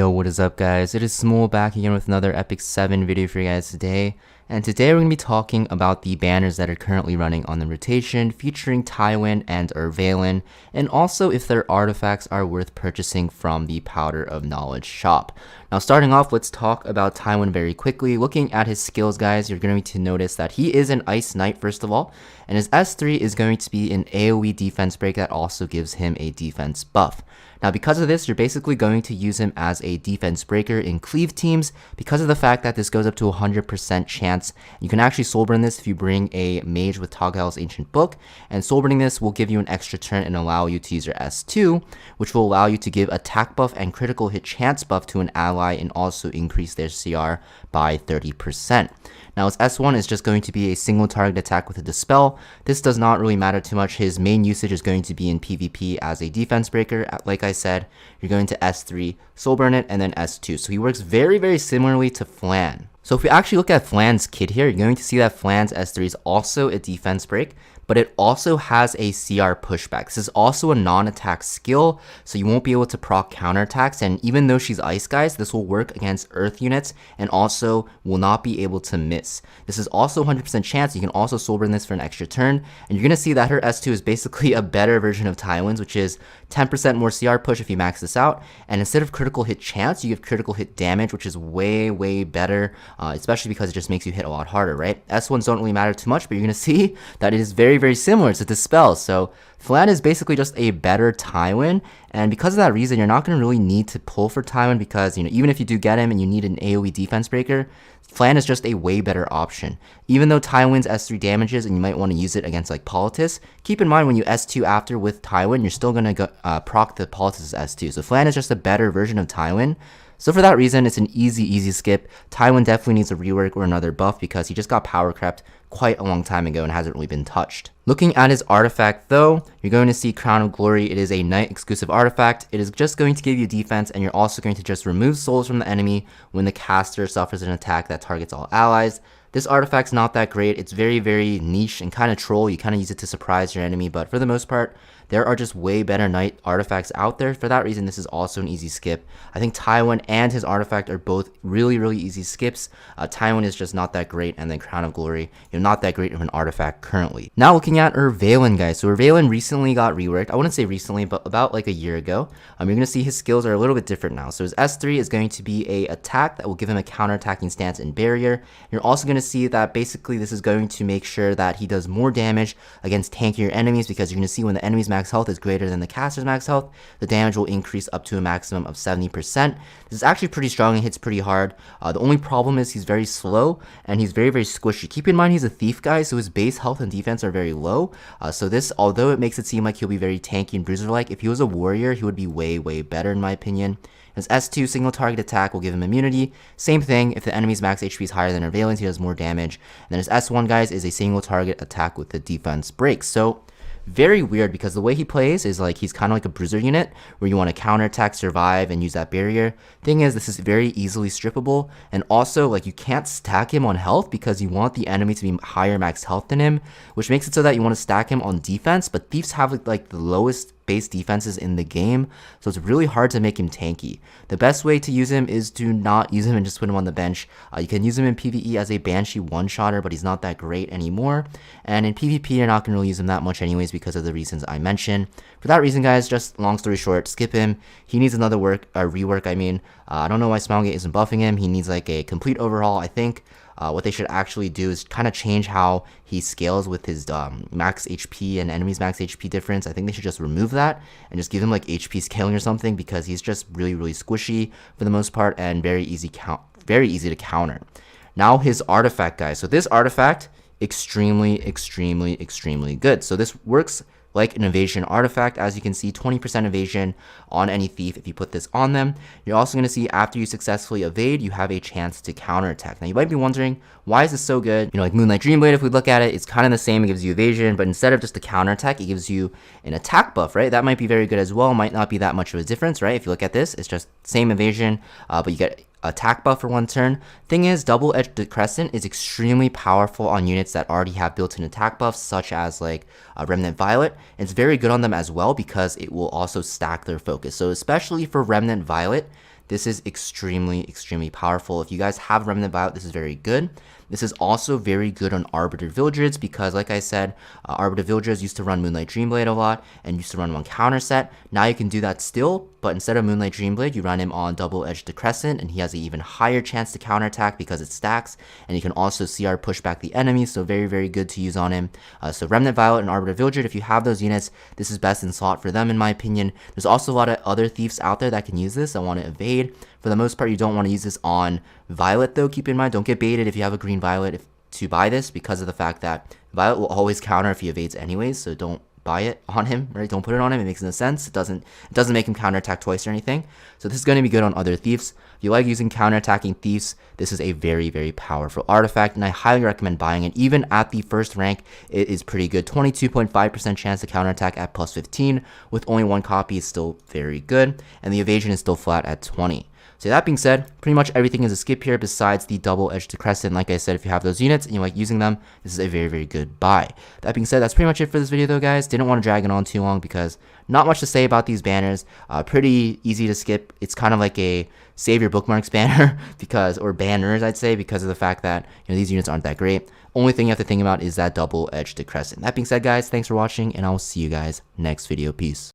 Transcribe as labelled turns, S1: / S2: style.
S1: Yo, what is up guys? It is Samool back again with another Epic 7 video for you guys today. And today we're going to be talking about the banners that are currently running on the rotation featuring Tywin and Ervalen, and also if their artifacts are worth purchasing from the Powder of Knowledge shop. Now starting off, let's talk about Tywin very quickly. Looking at his skills guys, you're going to notice that he is an Ice Knight first of all, and his S3 is going to be an AoE defense break that also gives him a defense buff. Now because of this, you're basically going to use him as a defense breaker in cleave teams because of the fact that this goes up to 100% chance. You can actually soul burn this if you bring a mage with Toghal's Ancient Book, and soul burning this will give you an extra turn and allow you to use your S2, which will allow you to give attack buff and critical hit chance buff to an ally and also increase their CR by 30%. Now his S1 is just going to be a single target attack with a dispel. This does not really matter too much. His main usage is going to be in PvP as a defense breaker. Like I said, you're going to S3, soul burn it, and then S2. So he works very similarly to Flan. So if we actually look at Flan's kit here, you're going to see that Flan's S3 is also a defense break, but it also has a CR pushback. This is also a non-attack skill, so you won't be able to proc counterattacks, and even though she's ice guys, this will work against earth units and also will not be able to miss. This is also 100% chance. You can also soul burn this for an extra turn, and you're going to see that her S2 is basically a better version of Tywin's, which is 10% more CR push if you max this out, and instead of critical hit chance, you give critical hit damage, which is way better, especially because it just makes you hit a lot harder, right? S1s don't really matter too much, but you're going to see that it is very similar to Dispel. So Flan is basically just a better Tywin, and because of that reason, you're not going to really need to pull for Tywin because, you know, even if you do get him and you need an AoE defense breaker, Flan is just a way better option. Even though Tywin's S3 damages and you might want to use it against like Politis, keep in mind when you S2 after with Tywin, you're still going to proc the Politis' S2. So Flan is just a better version of Tywin. So for that reason, it's an easy skip. Tywin definitely needs a rework or another buff because he just got power crept quite a long time ago and hasn't really been touched. Looking at his artifact though, you're going to see Crown of Glory. It is a knight exclusive artifact. It is just going to give you defense, and you're also going to just remove souls from the enemy when the caster suffers an attack that targets all allies. This artifact's not that great. It's very niche and kind of troll. You kind of use it to surprise your enemy, but for the most part, there are just way better knight artifacts out there. For that reason, this is also an easy skip. I think Tywin and his artifact are both really easy skips. Tywin is just not that great, and then Crown of Glory, you know, not that great of an artifact currently. Now looking at Ervalen, guys. So Ervalen recently got reworked. I wouldn't say recently, but about like a year ago. You're going to see his skills are a little bit different now. So his S3 is going to be a attack that will give him a counterattacking stance and barrier. You're also going to see that basically this is going to make sure that he does more damage against tankier enemies, because you're going to see when the enemy's max health is greater than the caster's max health, the damage will increase up to a maximum of 70%. This is actually pretty strong and hits pretty hard. The only problem is he's very slow and he's very squishy. Keep in mind he's a thief guy, so his base health and defense are very low. So this, although it makes it seem like he'll be very tanky and bruiser-like, if he was a warrior, he would be way better in my opinion. His S2 single target attack will give him immunity. Same thing, if the enemy's max HP is higher than Ervalen's, he does more damage. And then his S1, guys, is a single target attack with the defense break. So very weird, because the way he plays is like he's kind of like a bruiser unit where you want to counterattack, survive, and use that barrier. Thing is, this is very easily strippable, and also like you can't stack him on health because you want the enemy to be higher max health than him, which makes it so that you want to stack him on defense, but thieves have like the lowest base defenses in the game, so it's really hard to make him tanky. The best way to use him is to not use him and just put him on the bench. You can use him in PvE as a Banshee one-shotter, but he's not that great anymore, and in PvP you're not going to really use him that much anyways because of the reasons I mentioned. For that reason, guys, just long story short, skip him. He needs another rework. I don't know why Smilegate isn't buffing him. He needs like a complete overhaul, I think. What they should actually do is kind of change how he scales with his max HP and enemy's max HP difference. I think they should just remove that and just give him like HP scaling or something, because he's just really squishy for the most part and very easy to counter. Now his artifact, guys. So this artifact, extremely good. So this works like an evasion artifact. As you can see, 20% evasion on any thief if you put this on them. You're also going to see after you successfully evade, you have a chance to counterattack. Now you might be wondering, why is this so good? You know, like Moonlight Dreamblade, if we look at it, it's kind of the same. It gives you evasion, but instead of just a counterattack, it gives you an attack buff, right? That might be very good as well. Might not be that much of a difference, right? If you look at this, it's just same evasion, but you get attack buff for one turn. Thing is, Double-Edged Crescent is extremely powerful on units that already have built-in attack buffs, such as like Remnant Violet. It's very good on them as well because it will also stack their focus. So especially for Remnant Violet, this is extremely powerful. If you guys have Remnant Violet, this is very good. This is also very good on Arbiter Villagers because, like I said, Arbiter Villagers used to run Moonlight Dreamblade a lot and used to run one counter set. Now you can do that still, but instead of Moonlight Dreamblade, you run him on Double-Edged Decrescent, and he has an even higher chance to counterattack because it stacks, and you can also CR push back the enemy, so very good to use on him. So Remnant Violet and Arbiter Villager, if you have those units, this is best in slot for them in my opinion. There's also a lot of other thieves out there that can use this. I want to evade. For the most part, you don't want to use this on Violet though. Keep in mind, don't get baited if you have a green Violet to buy this because of the fact that Violet will always counter if he evades anyways, so don't buy it on him, right? Don't put it on him. It makes no sense. It doesn't make him counterattack twice or anything. So this is going to be good on other thieves. If you like using counterattacking thieves, this is a very powerful artifact, and I highly recommend buying it. Even at the first rank, it is pretty good. 22.5% chance to counterattack at plus 15 with only one copy is still very good, and the evasion is still flat at 20. So that being said, pretty much everything is a skip here besides the Double-Edged Decrescent. Like I said, if you have those units and you like using them, this is a very good buy. That being said, that's pretty much it for this video though, guys. Didn't want to drag it on too long because not much to say about these banners. Pretty easy to skip. It's kind of like a save your bookmarks banner or banners, I'd say, because of the fact that these units aren't that great. Only thing you have to think about is that Double-Edged Decrescent. That being said, guys, thanks for watching, and I will see you guys next video. Peace.